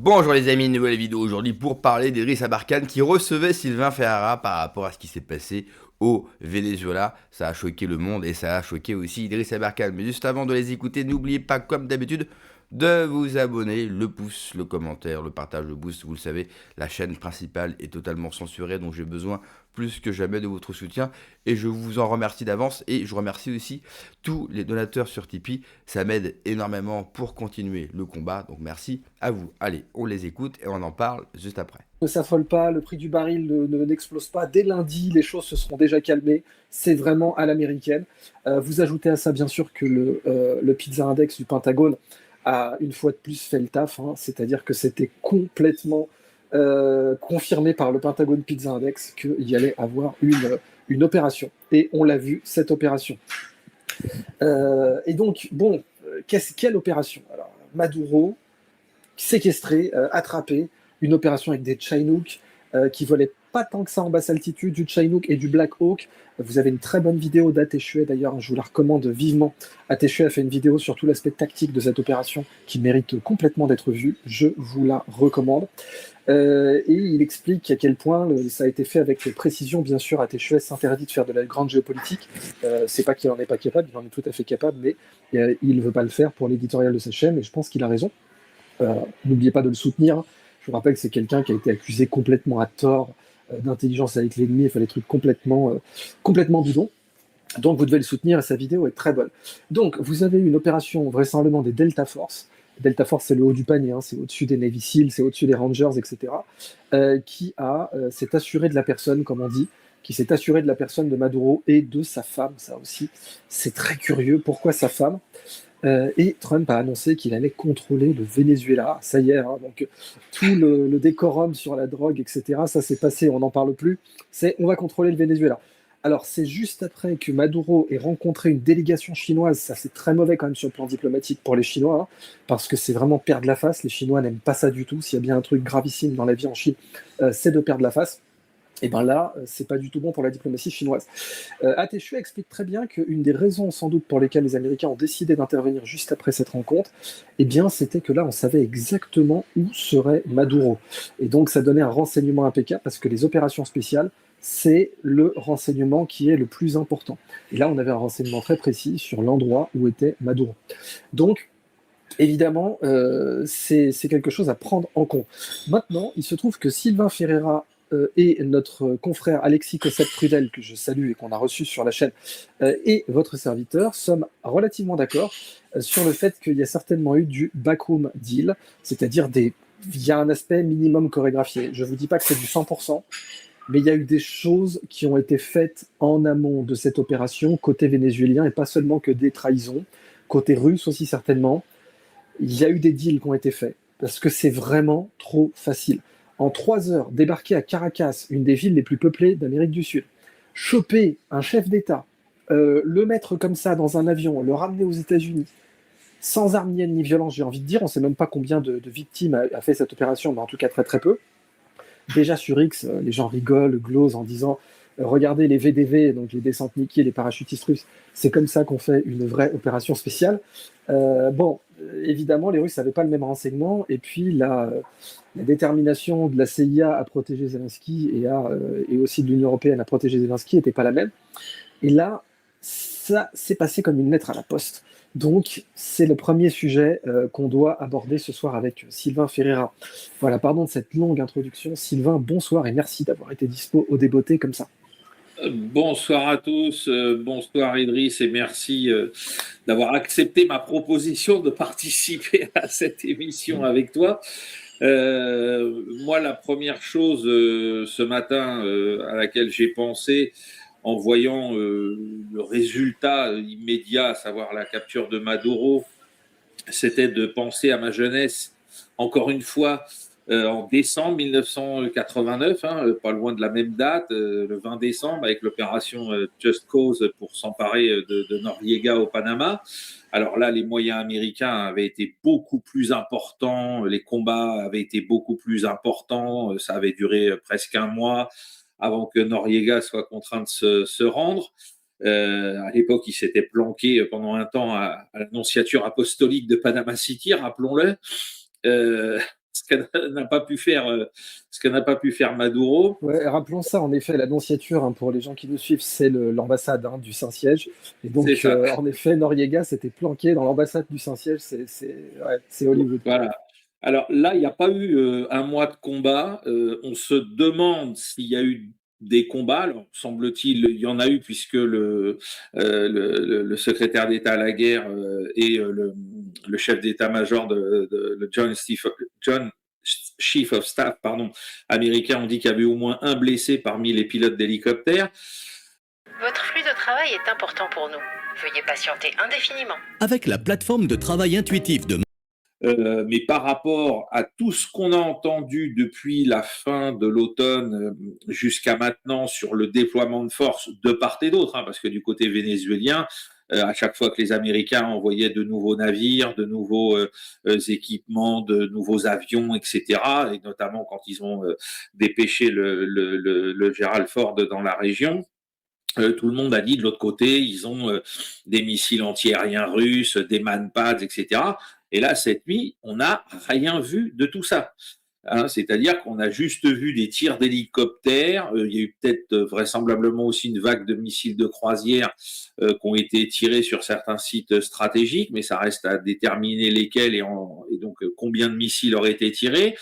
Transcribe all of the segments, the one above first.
Bonjour les amis, nouvelle vidéo aujourd'hui pour parler d'Idriss Abarkan qui recevait Sylvain Ferrara par rapport à ce qui s'est passé au Venezuela. Ça a choqué le monde et ça a choqué aussi Idriss Abarkan. Mais juste avant de les écouter, n'oubliez pas comme d'habitude de vous abonner, le pouce, le commentaire, le partage, le boost. Vous le savez, la chaîne principale est totalement censurée donc j'ai besoin plus que jamais de votre soutien et je vous en remercie d'avance et je remercie aussi tous les donateurs sur Tipeee. Ça m'aide énormément pour continuer le combat. Donc merci à vous. Allez, on les écoute et on en parle juste après. Ne s'affole pas, le prix du baril n'explose pas. Dès lundi, les choses se seront déjà calmées. C'est vraiment à l'américaine. Vous ajoutez à ça, bien sûr, que le Pizza Index du Pentagone a une fois de plus fait le taf, hein. C'est-à-dire que c'était complètement confirmé par le Pentagone Pizza Index qu'il y allait avoir une opération. Et on l'a vu, cette opération. Et donc, bon, quelle opération? Alors, Maduro, séquestré, attrapé, une opération avec des Chinook qui volaient pas tant que ça en basse altitude, du Chinook et du Black Hawk. Vous avez une très bonne vidéo d'Ateshue d'ailleurs, hein, je vous la recommande vivement. Ateshue a fait une vidéo sur tout l'aspect tactique de cette opération qui mérite complètement d'être vue, je vous la recommande. Et il explique à quel point ça a été fait avec précision. Bien sûr, Ateshue s'interdit de faire de la grande géopolitique. C'est pas qu'il en est pas capable, il en est tout à fait capable, mais il ne veut pas le faire pour l'éditorial de sa chaîne, et je pense qu'il a raison. N'oubliez pas de le soutenir. Je vous rappelle que c'est quelqu'un qui a été accusé complètement à tort d'intelligence avec l'ennemi, il fait des trucs complètement bidons. Donc vous devez le soutenir et sa vidéo est très bonne. Donc vous avez une opération vraisemblablement des Delta Force. Delta Force, c'est le haut du panier, hein, c'est au-dessus des Navy Seals, c'est au-dessus des Rangers, etc. S'est assuré de la personne, comme on dit, qui s'est assuré de la personne de Maduro et de sa femme, ça aussi. C'est très curieux. Pourquoi sa femme? Et Trump a annoncé qu'il allait contrôler le Venezuela. Ça y est, hein, donc tout le décorum sur la drogue, etc., ça s'est passé, on n'en parle plus. C'est on va contrôler le Venezuela. Alors, c'est juste après que Maduro ait rencontré une délégation chinoise. Ça, c'est très mauvais quand même sur le plan diplomatique pour les Chinois, hein, parce que c'est vraiment perdre la face. Les Chinois n'aiment pas ça du tout. S'il y a bien un truc gravissime dans la vie en Chine, c'est de perdre la face. Et bien là, c'est pas du tout bon pour la diplomatie chinoise. Ateshue explique très bien qu'une des raisons sans doute pour lesquelles les Américains ont décidé d'intervenir juste après cette rencontre, eh bien c'était que là on savait exactement où serait Maduro. Et donc ça donnait un renseignement impeccable parce que les opérations spéciales, c'est le renseignement qui est le plus important. Et là on avait un renseignement très précis sur l'endroit où était Maduro. Donc évidemment, c'est quelque chose à prendre en compte. Maintenant, il se trouve que Sylvain Ferreira et notre confrère Alexis Cossette-Prudel, que je salue et qu'on a reçu sur la chaîne, et votre serviteur, sommes relativement d'accord sur le fait qu'il y a certainement eu du backroom deal, c'est-à-dire il y a un aspect minimum chorégraphié. Je ne vous dis pas que c'est du 100%, mais il y a eu des choses qui ont été faites en amont de cette opération, côté vénézuélien, et pas seulement que des trahisons, côté russe aussi certainement. Il y a eu des deals qui ont été faits, parce que c'est vraiment trop facile. En 3 heures, débarquer à Caracas, une des villes les plus peuplées d'Amérique du Sud, choper un chef d'État, le mettre comme ça dans un avion, le ramener aux États-Unis, sans armes ni violence, j'ai envie de dire, on ne sait même pas combien de victimes a fait cette opération, mais en tout cas très très peu. Déjà sur X, les gens rigolent, glosent en disant regardez les VDV, donc les descentes Niki et les parachutistes russes, c'est comme ça qu'on fait une vraie opération spéciale. Bon, évidemment, les Russes n'avaient pas le même renseignement, et puis la détermination de la CIA à protéger Zelensky et aussi de l'Union européenne à protéger Zelensky n'était pas la même. Et là, ça s'est passé comme une lettre à la poste. Donc, c'est le premier sujet qu'on doit aborder ce soir avec Sylvain Ferreira. Voilà, pardon de cette longue introduction. Sylvain, bonsoir et merci d'avoir été dispo au débeauté comme ça. Bonsoir à tous, bonsoir Idriss et merci d'avoir accepté ma proposition de participer à cette émission avec toi. Moi, la première chose ce matin à laquelle j'ai pensé en voyant le résultat immédiat, à savoir la capture de Maduro, c'était de penser à ma jeunesse, encore une fois, en décembre 1989, hein, pas loin de la même date, le 20 décembre, avec l'opération Just Cause pour s'emparer de Noriega au Panama. Alors là, les moyens américains avaient été beaucoup plus importants, les combats avaient été beaucoup plus importants, ça avait duré presque un mois avant que Noriega soit contraint de se rendre. À l'époque, il s'était planqué pendant un temps à l'annonciature apostolique de Panama City, rappelons-le. Euh, n'a pas pu faire, ce que n'a pas pu faire Maduro. Ouais, rappelons ça, en effet, l'annonciature, hein, pour les gens qui nous suivent, c'est l'ambassade du Saint-Siège. Et donc, en effet, Noriega s'était planqué dans l'ambassade du Saint-Siège, c'est Hollywood. Voilà. Alors là, il n'y a pas eu un mois de combat. On se demande s'il y a eu des combats. Alors, semble-t-il, il y en a eu puisque le secrétaire d'État à la guerre et le chef d'état-major le John Chief of Staff américain ont dit qu'il y avait au moins un blessé parmi les pilotes d'hélicoptères. Votre flux de travail est important pour nous. Veuillez patienter indéfiniment. Avec la plateforme de travail intuitif de mais par rapport à tout ce qu'on a entendu depuis la fin de l'automne jusqu'à maintenant sur le déploiement de force de part et d'autre, parce que du côté vénézuélien, à chaque fois que les Américains envoyaient de nouveaux navires, de nouveaux équipements, de nouveaux avions, etc., et notamment quand ils ont dépêché le Gerald Ford dans la région, tout le monde a dit de l'autre côté, ils ont des missiles antiaériens russes, des manpads, etc. Et là, cette nuit, on n'a rien vu de tout ça. C'est-à-dire qu'on a juste vu des tirs d'hélicoptères. Il y a eu peut-être vraisemblablement aussi une vague de missiles de croisière qui ont été tirés sur certains sites stratégiques, mais ça reste à déterminer lesquels et donc combien de missiles auraient été tirés.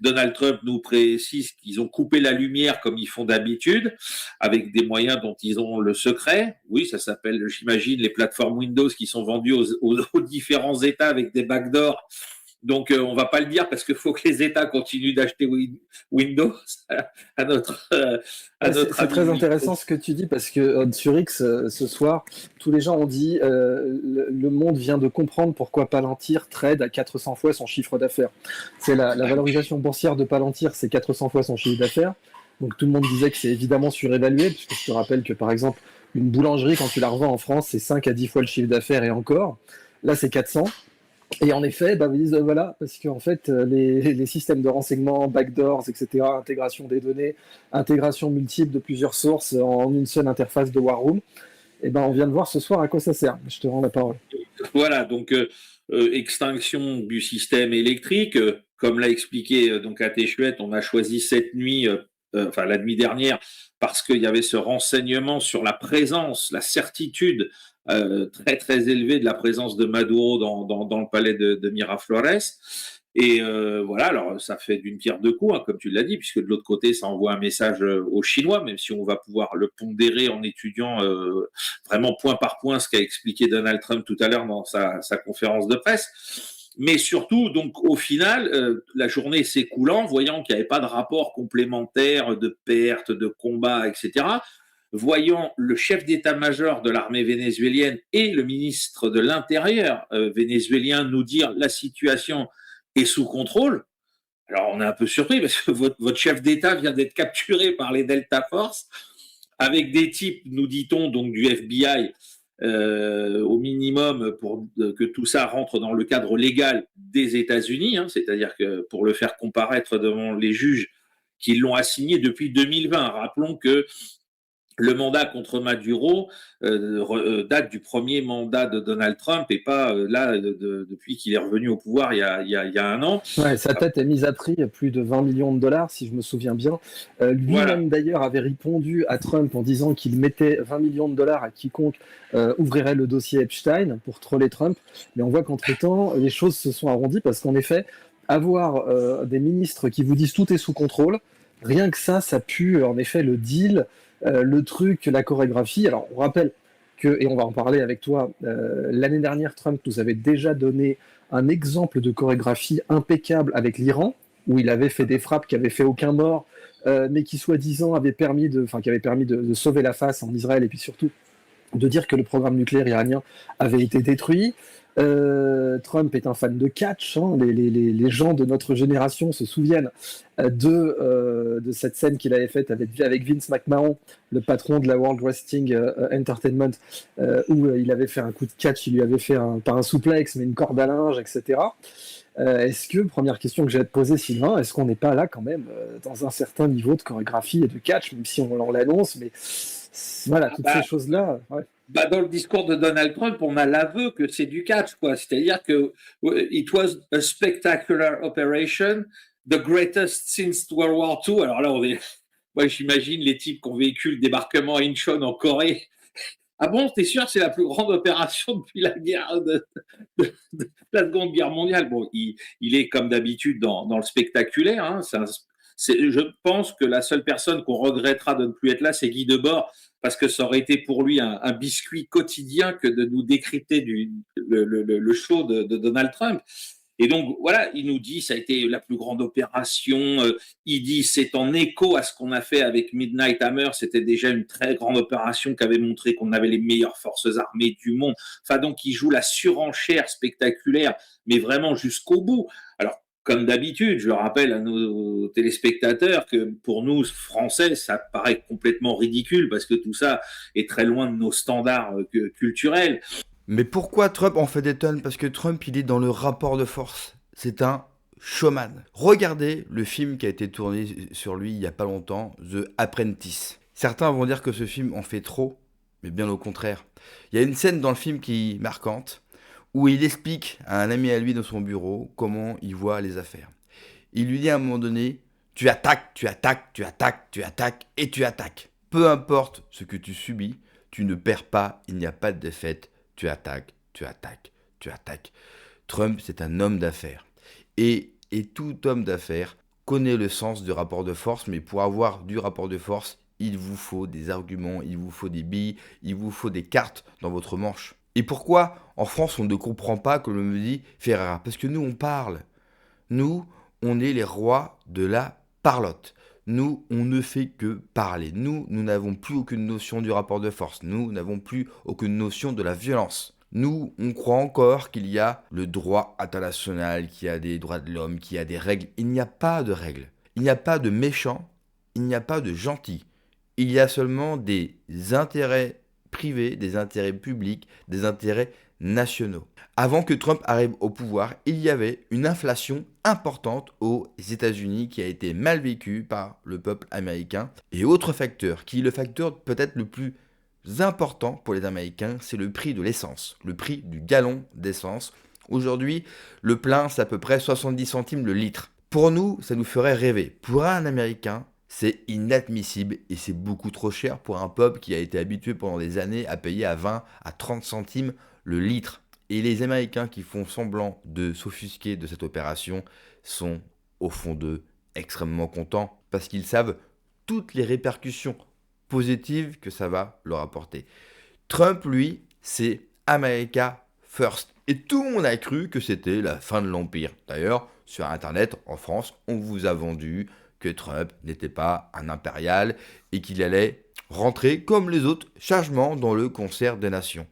Donald Trump nous précise qu'ils ont coupé la lumière comme ils font d'habitude, avec des moyens dont ils ont le secret. Oui, ça s'appelle, j'imagine, les plateformes Windows qui sont vendues aux différents États avec des backdoors. Donc, on ne va pas le dire parce qu'il faut que les États continuent d'acheter Windows à notre c'est très intéressant ce que tu dis parce que sur X, ce soir, tous les gens ont dit le monde vient de comprendre pourquoi Palantir trade à 400 fois son chiffre d'affaires. C'est la valorisation boursière de Palantir, c'est 400 fois son chiffre d'affaires. Donc, tout le monde disait que c'est évidemment surévalué, puisque je te rappelle que, par exemple, une boulangerie, quand tu la revends en France, c'est 5 à 10 fois le chiffre d'affaires et encore. Là, c'est 400. Et en effet, ils disent voilà, parce qu'en fait, les systèmes de renseignement, backdoors, etc., intégration des données, intégration multiple de plusieurs sources en une seule interface de War Room, on vient de voir ce soir à quoi ça sert. Je te rends la parole. Voilà, donc extinction du système électrique, comme l'a expliqué donc à Téchouette, on a choisi cette nuit, la nuit dernière, parce qu'il y avait ce renseignement sur la présence, la certitude très très élevée de la présence de Maduro dans le palais de Miraflores. Et voilà, alors ça fait d'une pierre deux coups, comme tu l'as dit, puisque de l'autre côté, ça envoie un message aux Chinois, même si on va pouvoir le pondérer en étudiant vraiment point par point ce qu'a expliqué Donald Trump tout à l'heure dans sa conférence de presse. Mais surtout, donc au final, la journée s'écoulant, voyant qu'il n'y avait pas de rapport complémentaire de pertes, de combats, etc., voyant le chef d'état-major de l'armée vénézuélienne et le ministre de l'Intérieur vénézuélien nous dire la situation est sous contrôle, alors on est un peu surpris parce que votre chef d'État vient d'être capturé par les Delta Force avec des types, nous dit-on, donc du FBI, au minimum pour que tout ça rentre dans le cadre légal des États-Unis, c'est-à-dire que pour le faire comparaître devant les juges qui l'ont assigné depuis 2020. Rappelons que le mandat contre Maduro date du premier mandat de Donald Trump et pas depuis qu'il est revenu au pouvoir il y a un an. Ouais, sa tête est mise à prix, plus de 20 millions de dollars, si je me souviens bien. Lui-même, d'ailleurs, avait répondu à Trump en disant qu'il mettait 20 millions de dollars à quiconque ouvrirait le dossier Epstein pour troller Trump. Mais on voit qu'entre-temps, les choses se sont arrondies parce qu'en effet, avoir des ministres qui vous disent tout est sous contrôle, rien que ça pue en effet le deal, le truc, la chorégraphie. Alors, on rappelle que, et on va en parler avec toi, l'année dernière, Trump nous avait déjà donné un exemple de chorégraphie impeccable avec l'Iran, où il avait fait des frappes qui n'avaient fait aucun mort, mais qui, soi-disant, avaient permis de sauver la face en Israël, et puis surtout de dire que le programme nucléaire iranien avait été détruit. Trump est un fan de catch, les gens de notre génération se souviennent de cette scène qu'il avait faite avec Vince McMahon, le patron de la World Wrestling Entertainment, où il avait fait un coup de catch, il lui avait fait pas un souplex mais une corde à linge, etc. Est-ce que, première question que j'ai à te poser, Sylvain, est-ce qu'on n'est pas là quand même dans un certain niveau de chorégraphie et de catch, même si on l'annonce, mais voilà, toutes ces choses-là. Ouais. Dans le discours de Donald Trump, on a l'aveu que c'est du catch, quoi. C'est-à-dire que it was a spectacular operation, the greatest since World War II. Alors là, moi, j'imagine les types qui ont vécu le débarquement à Incheon en Corée. Ah bon, t'es sûr, c'est la plus grande opération depuis la guerre de la Seconde Guerre mondiale. Bon, il est comme d'habitude dans le spectaculaire. Hein. Je pense que la seule personne qu'on regrettera de ne plus être là, c'est Guy Debord, parce que ça aurait été pour lui un biscuit quotidien que de nous décrypter le show de Donald Trump. Et donc, voilà, il nous dit ça a été la plus grande opération. Il dit c'est en écho à ce qu'on a fait avec Midnight Hammer. C'était déjà une très grande opération qui avait montré qu'on avait les meilleures forces armées du monde. Enfin, donc, il joue la surenchère spectaculaire, mais vraiment jusqu'au bout. Alors, comme d'habitude, je rappelle à nos téléspectateurs que pour nous, Français, ça paraît complètement ridicule parce que tout ça est très loin de nos standards culturels. Mais pourquoi Trump en fait des tonnes? Parce que Trump, il est dans le rapport de force. C'est un showman. Regardez le film qui a été tourné sur lui il n'y a pas longtemps, The Apprentice. Certains vont dire que ce film en fait trop, mais bien au contraire. Il y a une scène dans le film qui est marquante, où il explique à un ami à lui dans son bureau comment il voit les affaires. Il lui dit à un moment donné, tu attaques, tu attaques, tu attaques, tu attaques et tu attaques. Peu importe ce que tu subis, tu ne perds pas, il n'y a pas de défaite. Tu attaques, tu attaques, tu attaques. Trump, c'est un homme d'affaires. Et tout homme d'affaires connaît le sens du rapport de force, mais pour avoir du rapport de force, il vous faut des arguments, il vous faut des billes, il vous faut des cartes dans votre manche. Et pourquoi en France on ne comprend pas, comme me dit Ferrara? Parce que nous on parle. Nous, on est les rois de la parlotte. Nous, on ne fait que parler. Nous n'avons plus aucune notion du rapport de force. Nous n'avons plus aucune notion de la violence. Nous, on croit encore qu'il y a le droit international, qu'il y a des droits de l'homme, qu'il y a des règles. Il n'y a pas de règles. Il n'y a pas de méchants. Il n'y a pas de gentils. Il y a seulement des intérêts privés, des intérêts publics, des intérêts nationaux. Avant que Trump arrive au pouvoir, il y avait une inflation importante aux États-Unis qui a été mal vécue par le peuple américain. Et autre facteur, qui est le facteur peut-être le plus important pour les Américains, c'est le prix de l'essence, le prix du gallon d'essence. Aujourd'hui, le plein, c'est à peu près 70 centimes le litre. Pour nous, ça nous ferait rêver. Pour un Américain, c'est inadmissible et c'est beaucoup trop cher pour un peuple qui a été habitué pendant des années à payer à 20 à 30 centimes le litre. Et les Américains qui font semblant de s'offusquer de cette opération sont, au fond d'eux, extrêmement contents parce qu'ils savent toutes les répercussions positives que ça va leur apporter. Trump, lui, c'est America First. Et tout le monde a cru que c'était la fin de l'Empire. D'ailleurs, sur Internet, en France, on vous a vendu que Trump n'était pas un impérial et qu'il allait rentrer, comme les autres, sagement dans le concert des nations.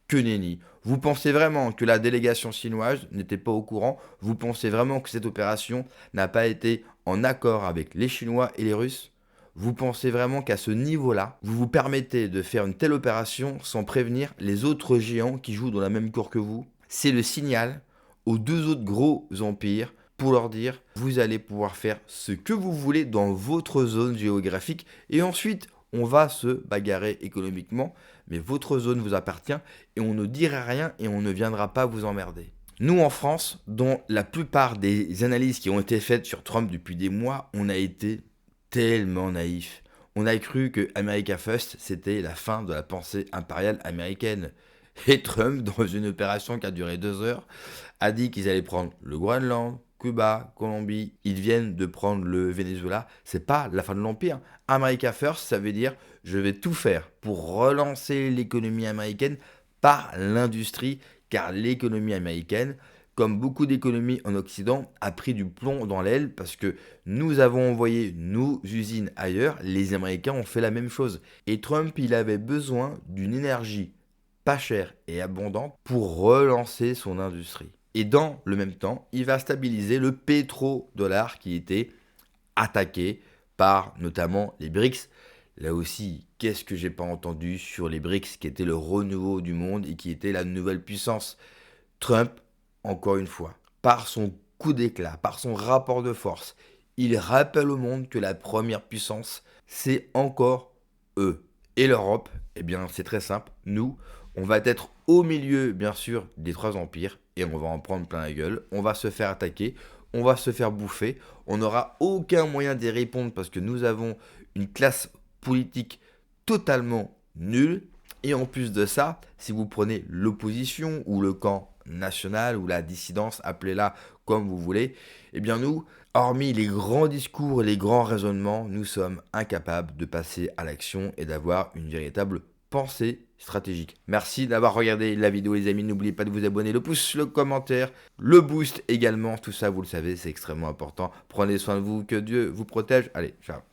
Que nenni. Vous pensez vraiment que la délégation chinoise n'était pas au courant? Vous pensez vraiment que cette opération n'a pas été en accord avec les Chinois et les Russes? Vous pensez vraiment qu'à ce niveau-là, vous vous permettez de faire une telle opération sans prévenir les autres géants qui jouent dans la même cour que vous? C'est le signal aux deux autres gros empires pour leur dire vous allez pouvoir faire ce que vous voulez dans votre zone géographique et ensuite on va se bagarrer économiquement, mais votre zone vous appartient et on ne dira rien et on ne viendra pas vous emmerder. Nous en France, dans la plupart des analyses qui ont été faites sur Trump depuis des mois, on a été tellement naïfs. On a cru que America First, c'était la fin de la pensée impériale américaine. Et Trump, dans une opération qui a duré 2 heures, a dit qu'ils allaient prendre le Groenland, Cuba, Colombie, ils viennent de prendre le Venezuela. C'est pas la fin de l'Empire. America First, ça veut dire je vais tout faire pour relancer l'économie américaine par l'industrie, car l'économie américaine, comme beaucoup d'économies en Occident, a pris du plomb dans l'aile parce que nous avons envoyé nos usines ailleurs, les Américains ont fait la même chose. Et Trump, il avait besoin d'une énergie pas chère et abondante pour relancer son industrie. Et dans le même temps, il va stabiliser le pétrodollar qui était attaqué par notamment les BRICS. Là aussi, qu'est-ce que j'ai pas entendu sur les BRICS qui étaient le renouveau du monde et qui était la nouvelle puissance? Trump, encore une fois, par son coup d'éclat, par son rapport de force, il rappelle au monde que la première puissance, c'est encore eux. Et l'Europe, eh bien c'est très simple, nous, on va être au milieu bien sûr des 3 empires et on va en prendre plein la gueule, on va se faire attaquer, on va se faire bouffer, on n'aura aucun moyen d'y répondre parce que nous avons une classe politique totalement nulle. Et en plus de ça, si vous prenez l'opposition ou le camp national ou la dissidence, appelez-la comme vous voulez, eh bien nous, hormis les grands discours et les grands raisonnements, nous sommes incapables de passer à l'action et d'avoir une véritable pensée stratégique. Merci d'avoir regardé la vidéo les amis, n'oubliez pas de vous abonner, le pouce, le commentaire, le boost également, tout ça vous le savez, c'est extrêmement important. Prenez soin de vous, que Dieu vous protège. Allez, ciao.